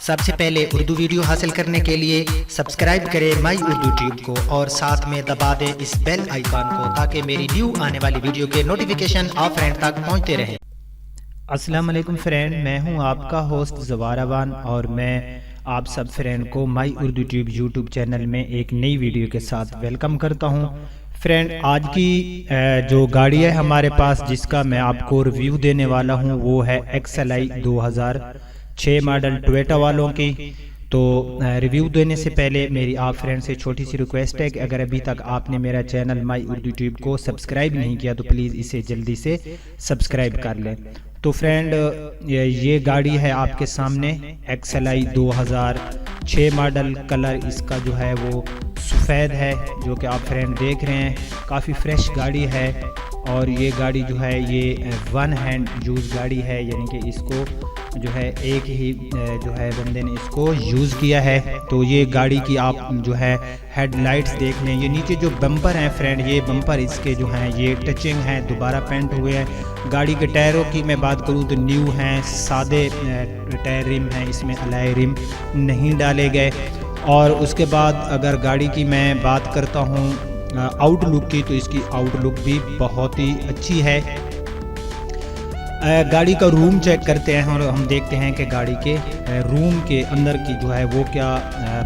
सबसे पहले उर्दू वीडियो हासिल करने के लिए सब्सक्राइब करें माई उर्दू ट्यूब को और साथ में दबा दें इस बेल आइकॉन को ताकि मेरी न्यू आने वाली वीडियो के नोटिफिकेशन आप फ्रेंड तक पहुंचते रहें। अस्सलाम वालेकुम फ्रेंड, मैं हूं आपका होस्ट ज़वारावान और मैं आप सब फ्रेंड को माई उर्दू ट्यूब यूट्यूब चैनल में एक नई वीडियो के साथ वेलकम करता हूं। फ्रेंड, आज की जो गाड़ी है हमारे पास जिसका मैं आपको रिव्यू देने वाला हूं वो है XLI 2006 मॉडल टोयोटा वालों की। तो रिव्यू देने से पहले मेरी आप फ्रेंड से छोटी सी रिक्वेस्ट है कि अगर अभी तक आपने मेरा चैनल माई उर्दू ट्यूब को सब्सक्राइब नहीं किया तो प्लीज़ इसे जल्दी से सब्सक्राइब कर लें। तो फ्रेंड, ये गाड़ी है आपके सामने XLI 2006 मॉडल। कलर इसका जो है वो सफ़ेद है, जो कि आप फ्रेंड देख रहे हैं। काफ़ी फ्रेश गाड़ी है और ये गाड़ी जो है ये वन हैंड यूज़ गाड़ी है, यानी कि इसको जो है एक ही जो है बंदे ने इसको यूज़ किया है। तो ये गाड़ी की आप जो है हेडलाइट्स देख लें। ये नीचे जो बम्पर हैं फ्रेंड, ये बम्पर इसके जो हैं ये टचिंग हैं, दोबारा पेंट हुए हैं। गाड़ी के टायरों की मैं बात करूँ तो न्यू हैं, सादे टायर रिम हैं, इसमें अलॉय रिम नहीं डाले गए। और उसके बाद अगर गाड़ी की मैं बात करता हूँ आउटलुक की, तो इसकी आउटलुक भी बहुत ही अच्छी है। गाड़ी का रूम चेक करते हैं और हम देखते हैं कि गाड़ी के रूम के अंदर की जो है वो क्या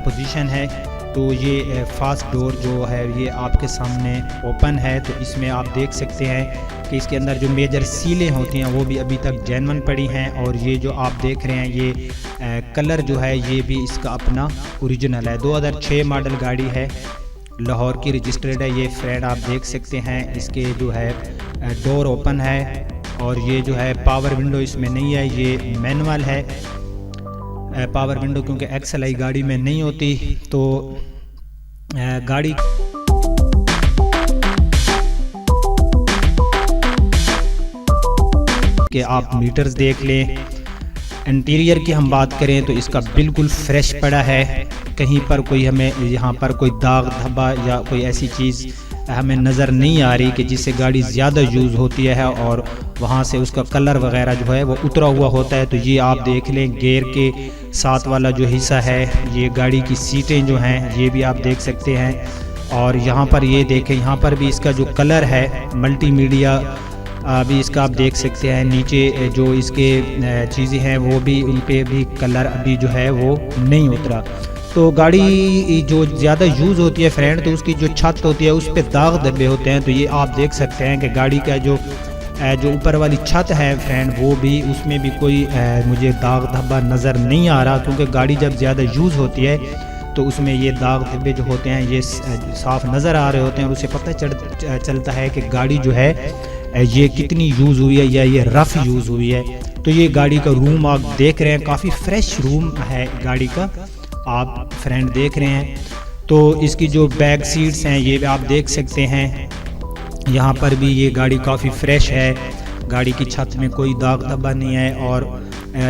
पोजीशन है। तो ये फास्ट डोर जो है ये आपके सामने ओपन है। तो इसमें आप देख सकते हैं कि इसके अंदर जो मेजर सीलें होती हैं वो भी अभी तक जेन्युइन पड़ी हैं। और ये जो आप देख रहे हैं ये कलर जो है ये भी इसका अपना ओरिजिनल है। 2006 मॉडल गाड़ी है, लाहौर की रजिस्टर्ड है। ये फ्रेंड आप देख सकते हैं, इसके जो है डोर ओपन है और ये जो है पावर विंडो इसमें नहीं है, ये मैनुअल है पावर विंडो, क्योंकि XLI गाड़ी में नहीं होती। तो गाड़ी के आप मीटर्स देख लें। इंटीरियर की हम बात करें तो इसका बिल्कुल फ्रेश पड़ा है, कहीं पर कोई हमें यहाँ पर कोई दाग धब्बा या कोई ऐसी चीज़ हमें नज़र नहीं आ रही कि जिससे गाड़ी ज़्यादा यूज़ होती है और वहाँ से उसका कलर वगैरह जो है वो उतरा हुआ होता है। तो ये आप देख लें, गेयर के साथ वाला जो हिस्सा है, ये गाड़ी की सीटें जो हैं ये भी आप देख सकते हैं। और यहाँ पर ये देखें, यहाँ पर भी इसका जो कलर है मल्टीमीडिया अभी इसका आप देख सकते हैं। नीचे जो इसके चीज़ें हैं वो भी, उन पे भी कलर अभी जो है वो नहीं उतरा। तो गाड़ी जो ज़्यादा यूज़ होती है फ्रेंड, तो उसकी जो छत होती है उस पर दाग धब्बे होते हैं। तो ये आप देख सकते हैं कि गाड़ी का जो ऊपर वाली छत है फ्रेंड, वो भी उसमें भी कोई मुझे दाग धब्बा नज़र नहीं आ रहा, क्योंकि गाड़ी जब ज़्यादा यूज़ होती है तो उसमें ये दाग धब्बे जो होते हैं ये साफ़ नज़र आ रहे होते हैं और उसे पता चलता है कि गाड़ी जो है ये कितनी यूज़ हुई है या ये रफ़ यूज़ हुई है। तो ये गाड़ी का रूम आप देख रहे हैं, काफ़ी फ्रेश रूम है गाड़ी का, आप फ्रेंड देख रहे हैं। तो इसकी जो बैक सीट्स हैं ये भी आप देख सकते हैं, यहाँ पर भी ये गाड़ी काफ़ी फ्रेश है। गाड़ी की छत में कोई दाग धब्बा नहीं है। और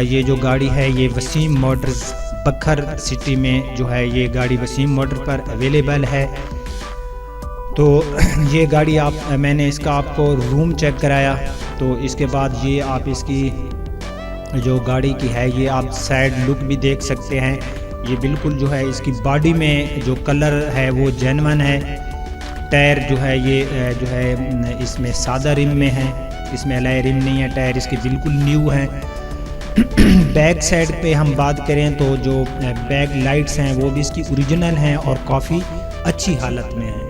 ये जो गाड़ी है ये वसीम मोटर्स बखर सिटी में जो है ये गाड़ी वसीम मोटर पर अवेलेबल है। तो ये गाड़ी मैंने इसका आपको रूम चेक कराया। तो इसके बाद ये आप इसकी जो गाड़ी की है ये आप साइड लुक भी देख सकते हैं। ये बिल्कुल जो है इसकी बॉडी में जो कलर है वो जेन्युइन है। टायर जो है ये जो है इसमें सादा रिम में है, इसमें अलॉय रिम नहीं है। टायर इसके बिल्कुल न्यू हैं। बैक साइड पे हम बात करें तो जो बैक लाइट्स हैं वो भी इसकी ओरिजिनल हैं और काफ़ी अच्छी हालत में हैं।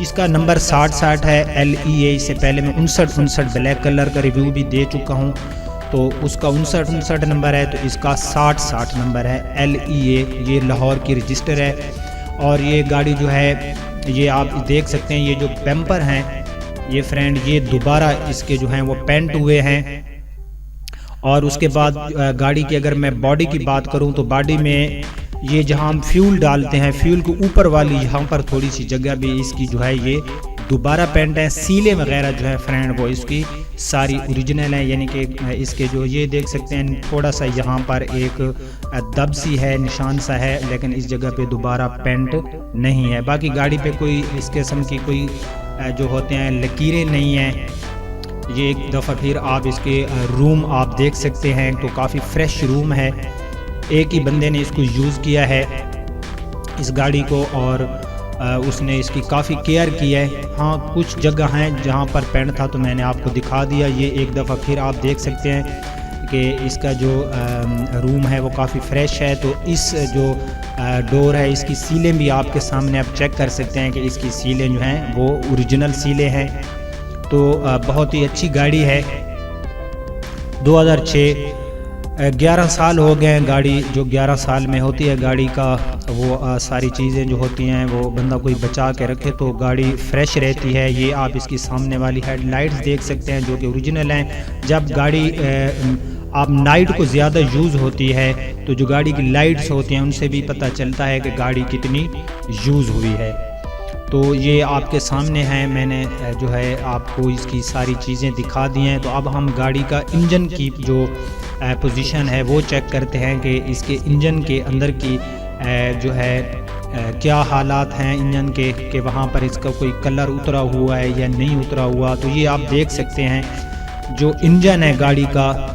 इसका नंबर 6060 है LEA। इससे पहले मैं 59 ब्लैक कलर का रिव्यू भी दे चुका हूँ, तो उसका 59 नंबर है। तो इसका 6060 नंबर है LEA। ये लाहौर की रजिस्टर है। और ये गाड़ी जो है ये आप देख सकते हैं, ये जो बम्पर हैं ये फ्रेंड ये दोबारा इसके जो हैं वो पेंट हुए हैं। और उसके बाद गाड़ी की अगर मैं बॉडी की बात करूं तो बॉडी में ये जहां हम फ्यूल डालते हैं, फ्यूल के ऊपर वाली यहाँ पर थोड़ी सी जगह भी इसकी जो है ये दोबारा पेंट है। सीलें वगैरह जो है फ्रेंड वो इसकी सारी ओरिजिनल है, यानी कि इसके जो ये देख सकते हैं थोड़ा सा यहाँ पर एक दब सी है, निशान सा है, लेकिन इस जगह पे दोबारा पेंट नहीं है। बाकी गाड़ी पे कोई इस किस्म की कोई जो होते हैं लकीरें नहीं हैं। ये एक दफ़ा फिर आप इसके रूम आप देख सकते हैं, तो काफ़ी फ्रेश रूम है। एक ही बंदे ने इसको यूज़ किया है इस गाड़ी को, और उसने इसकी काफ़ी केयर की है। हाँ, कुछ जगह हैं जहाँ पर पेंट था तो मैंने आपको दिखा दिया। ये एक दफ़ा फिर आप देख सकते हैं कि इसका जो रूम है वो काफ़ी फ्रेश है। तो इस जो डोर है, इसकी सीलें भी आपके सामने आप चेक कर सकते हैं कि इसकी सीलें जो हैं वो ओरिजिनल सीलें हैं। तो बहुत ही अच्छी गाड़ी है। 2006 11 साल हो गए हैं गाड़ी। जो 11 साल में होती है गाड़ी का वो सारी चीज़ें जो होती हैं वो बंदा कोई बचा के रखे तो गाड़ी फ्रेश रहती है। ये आप इसकी सामने वाली हेडलाइट्स देख सकते हैं जो कि ओरिजिनल हैं। जब गाड़ी आप नाइट को ज़्यादा यूज़ होती है तो जो गाड़ी की लाइट्स होती हैं उनसे भी पता चलता है कि गाड़ी कितनी यूज़ हुई है। तो ये आपके सामने है, मैंने जो है आपको इसकी सारी चीज़ें दिखा दी हैं। तो अब हम गाड़ी का इंजन की जो पोजीशन है वो चेक करते हैं कि इसके इंजन के अंदर की जो है क्या हालात हैं इंजन के, कि वहाँ पर इसका कोई कलर उतरा हुआ है या नहीं उतरा हुआ। तो ये आप देख सकते हैं जो इंजन है गाड़ी का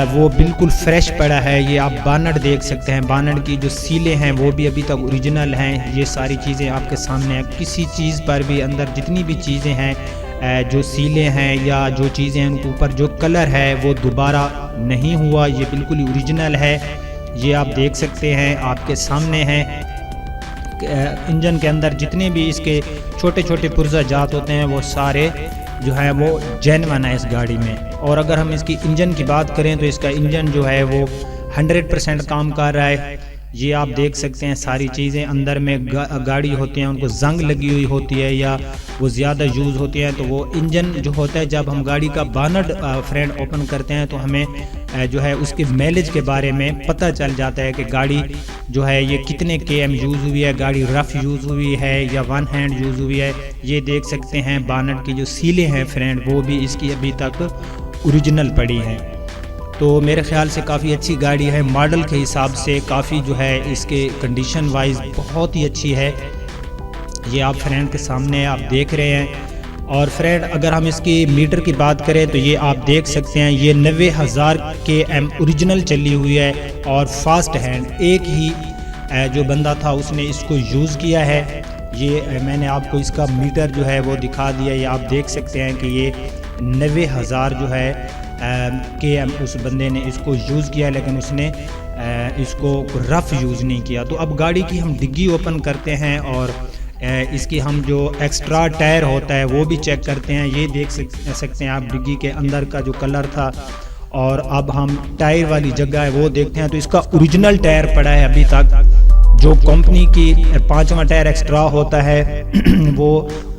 वो बिल्कुल फ्रेश पड़ा है। ये आप बानट देख सकते हैं, बानट की जो सीलें हैं वो भी अभी तक ओरिजिनल हैं। ये सारी चीज़ें आपके सामने हैं। किसी चीज़ पर भी अंदर जितनी भी चीज़ें हैं जो सीलें हैं या जो चीज़ें हैं उनके ऊपर जो कलर है वो दोबारा नहीं हुआ, ये बिल्कुल ही ओरिजिनल है। ये आप देख सकते हैं, आपके सामने हैं। इंजन के अंदर जितने भी इसके छोटे छोटे पुर्जा जात होते हैं वो सारे जो है वो जेन्युइन है इस गाड़ी में। और अगर हम इसकी इंजन की बात करें तो इसका इंजन जो है वो 100% काम कर रहा है। ये आप देख सकते हैं सारी चीज़ें अंदर में गाड़ी होती हैं उनको जंग लगी हुई होती है या वो ज़्यादा यूज़ होती है। तो वो इंजन जो होता है जब हम गाड़ी का बानट फ्रेंड ओपन करते हैं तो हमें जो है उसके माइलेज के बारे में पता चल जाता है कि गाड़ी जो है ये कितने km यूज़ हुई है, गाड़ी रफ़ यूज़ हुई है या वन हैंड यूज़ हुई है। ये देख सकते हैं बानट की जो सीलें हैं फ्रेंड वो भी इसकी अभी तक ओरिजिनल पड़ी हैं। तो मेरे ख़्याल से काफ़ी अच्छी गाड़ी है। मॉडल के हिसाब से काफ़ी जो है इसके कंडीशन वाइज बहुत ही अच्छी है। ये आप फ्रेंड के सामने आप देख रहे हैं। और फ्रेंड अगर हम इसकी मीटर की बात करें तो ये आप देख सकते हैं ये 90,000 km ओरिजिनल चली हुई है और फास्ट हैंड। एक ही जो बंदा था उसने इसको यूज़ किया है। ये मैंने आपको इसका मीटर जो है वो दिखा दिया। ये आप देख सकते हैं कि ये 90,000 जो है km उस बंदे ने इसको यूज़ किया, लेकिन उसने इसको रफ़ यूज़ नहीं किया। तो अब गाड़ी की हम डिग्गी ओपन करते हैं और इसकी हम जो एक्स्ट्रा टायर होता है वो भी चेक करते हैं। ये देख सकते हैं आप डिग्गी के अंदर का जो कलर था। और अब हम टायर वाली जगह है वो देखते हैं। तो इसका ओरिजिनल टायर पड़ा है अभी तक। जो कंपनी की 5वां टायर एक्स्ट्रा होता है वो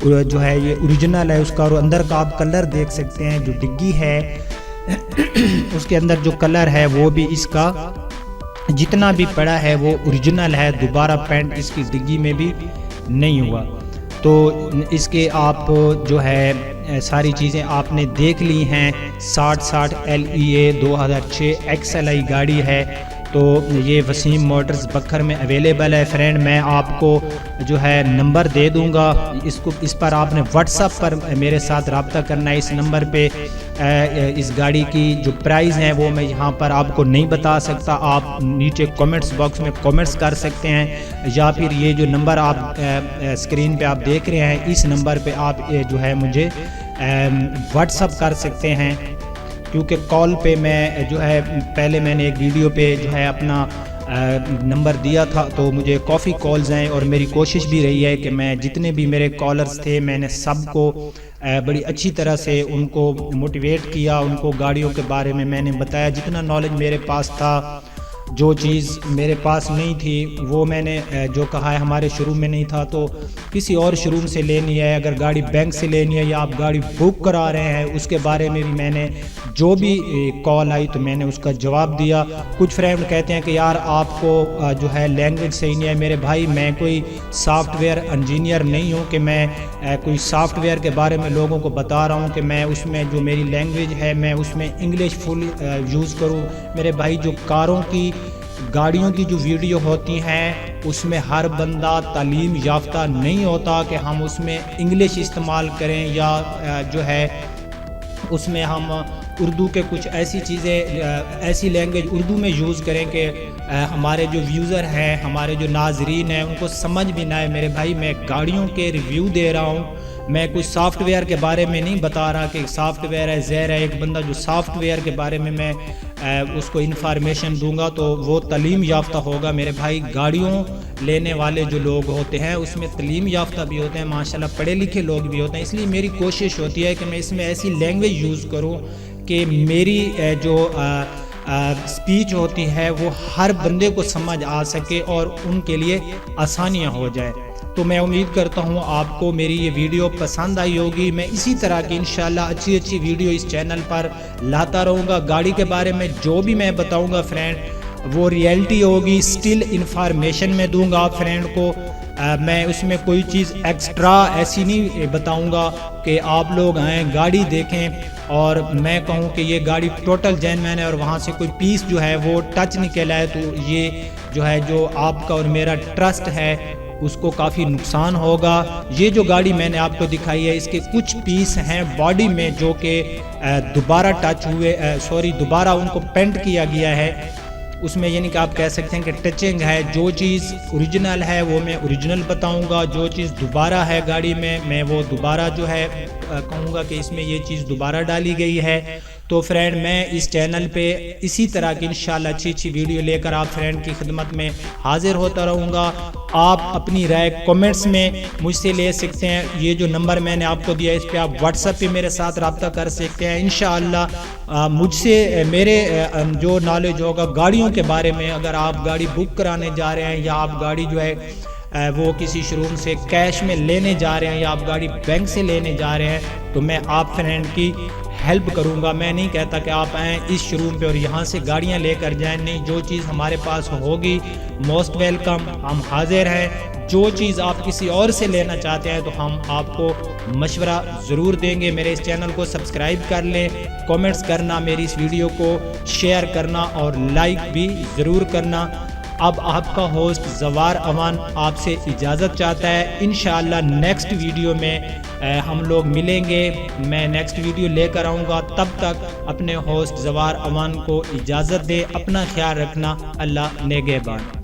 जो है ये ओरिजिनल है उसका। और अंदर का आप कलर देख सकते हैं, जो डिग्गी है उसके अंदर जो कलर है वो भी इसका जितना भी पड़ा है वो ओरिजिनल है। दोबारा पेंट इसकी डिग्गी में भी नहीं हुआ। तो इसके आप जो है सारी चीज़ें आपने देख ली हैं। 60 LEA 2006 XLI गाड़ी है। तो ये वसीम मोटर्स बखर में अवेलेबल है। फ्रेंड मैं आपको जो है नंबर दे दूंगा, इस पर आपने व्हाट्सएप पर मेरे साथ रब्ता करना है। इस नंबर पे इस गाड़ी की जो प्राइस है वो मैं यहाँ पर आपको नहीं बता सकता। आप नीचे कमेंट्स बॉक्स में कमेंट्स कर सकते हैं या फिर ये जो नंबर आप स्क्रीन पे आप देख रहे हैं इस नंबर पे आप जो है मुझे व्हाट्सएप कर सकते हैं। क्योंकि कॉल पे मैं जो है पहले मैंने एक वीडियो पे जो है अपना नंबर दिया था तो मुझे काफ़ी कॉल्स हैं और मेरी कोशिश भी रही है कि मैं जितने भी मेरे कॉलर्स थे मैंने सबको बड़ी अच्छी तरह से उनको मोटिवेट किया। उनको गाड़ियों के बारे में मैंने बताया जितना नॉलेज मेरे पास था। जो चीज़ मेरे पास नहीं थी वो मैंने जो कहा है हमारे शोरूम में नहीं था तो किसी और शोरूम से लेनी है। अगर गाड़ी बैंक से लेनी है या आप गाड़ी बुक करा रहे हैं उसके बारे में भी मैंने जो भी कॉल आई तो मैंने उसका जवाब दिया। कुछ फ्रेंड कहते हैं कि यार आपको जो है लैंग्वेज सही नहीं है। मेरे भाई मैं कोई सॉफ्टवेयर इंजीनियर नहीं हूँ कि मैं कोई सॉफ्टवेयर के बारे में लोगों को बता रहा हूँ कि मैं उसमें जो मेरी लैंग्वेज है मैं उसमें इंग्लिश फुल यूज़ करूँ। मेरे भाई जो कारों की गाड़ियों की जो वीडियो होती हैं उसमें हर बंदा तालीम याफ्ता नहीं होता कि हम उसमें इंग्लिश इस्तेमाल करें या जो है उसमें हम उर्दू के कुछ ऐसी चीज़ें, ऐसी लैंग्वेज उर्दू में यूज़ करें कि हमारे जो व्यूज़र हैं, हमारे जो नाजरीन हैं, उनको समझ भी ना आए। मेरे भाई, मैं गाड़ियों के रिव्यू दे रहा हूँ, मैं कुछ सॉफ्टवेयर के बारे में नहीं बता रहा कि सॉफ्टवेयर है ज़हर है। एक बंदा जो सॉफ्टवेयर के बारे में मैं उसको इन्फॉर्मेशन दूंगा तो वो तलीम याफ्ता होगा। मेरे भाई, गाड़ियों लेने वाले जो लोग होते हैं उसमें तलीम याफ्ता भी होते हैं, माशाल्लाह पढ़े लिखे लोग भी होते हैं। इसलिए मेरी कोशिश होती है कि मैं इसमें ऐसी लैंग्वेज यूज़ करूँ कि मेरी जो स्पीच होती है वो हर बंदे को समझ आ सके और उनके लिए आसानियाँ हो जाए। तो मैं उम्मीद करता हूँ आपको मेरी ये वीडियो पसंद आई होगी। मैं इसी तरह की इंशाल्लाह अच्छी अच्छी वीडियो इस चैनल पर लाता रहूँगा। गाड़ी के बारे में जो भी मैं बताऊँगा फ्रेंड, वो रियलिटी होगी, स्टिल इन्फॉर्मेशन में दूँगा आप फ्रेंड को। मैं उसमें कोई चीज़ एक्स्ट्रा ऐसी नहीं बताऊँगा कि आप लोग आएँ गाड़ी देखें और मैं कहूँ कि ये गाड़ी टोटल जेन्युइन है और वहाँ से कोई पीस जो है वो टच निकला है, तो ये जो है जो आपका और मेरा ट्रस्ट है उसको काफ़ी नुकसान होगा। ये जो गाड़ी मैंने आपको दिखाई है, इसके कुछ पीस हैं बॉडी में जो कि दोबारा टच हुए, दोबारा उनको पेंट किया गया है उसमें, यानी कि आप कह सकते हैं कि टचिंग है। जो चीज़ ओरिजिनल है वो मैं ओरिजिनल बताऊंगा, जो चीज़ दोबारा है गाड़ी में मैं वो दोबारा जो है कहूँगा कि इसमें ये चीज़ दोबारा डाली गई है। तो फ्रेंड, मैं इस चैनल पे इसी तरह की इंशाल्लाह अच्छी अच्छी वीडियो लेकर आप फ्रेंड की खिदमत में हाजिर होता रहूँगा। आप अपनी राय कमेंट्स में मुझसे ले सकते हैं। ये जो नंबर मैंने आपको दिया इस पर आप व्हाट्सएप पे मेरे साथ रब्ता कर सकते हैं। इंशाअल्लाह मुझसे मेरे जो नॉलेज होगा गाड़ियों के बारे में, अगर आप गाड़ी बुक कराने जा रहे हैं या आप गाड़ी जो है वो किसी शोरूम से कैश में लेने जा रहे हैं या आप गाड़ी बैंक से लेने जा रहे हैं, तो मैं आप फ्रेंड की हेल्प करूंगा। मैं नहीं कहता कि आप आएँ इस शोरूम पे और यहाँ से गाड़ियाँ लेकर जाएं, नहीं, जो चीज़ हमारे पास होगी मोस्ट वेलकम, हम हाजिर हैं। जो चीज़ आप किसी और से लेना चाहते हैं तो हम आपको मशवरा ज़रूर देंगे। मेरे इस चैनल को सब्सक्राइब कर लें, कमेंट्स करना, मेरी इस वीडियो को शेयर करना और लाइक भी ज़रूर करना। अब आपका होस्ट जवार अमान आपसे इजाज़त चाहता है। इंशाअल्लाह नेक्स्ट वीडियो में हम लोग मिलेंगे, मैं नेक्स्ट वीडियो लेकर आऊँगा। तब तक अपने होस्ट जवार अमान को इजाज़त दे, अपना ख्याल रखना। अल्लाह नेगेबान।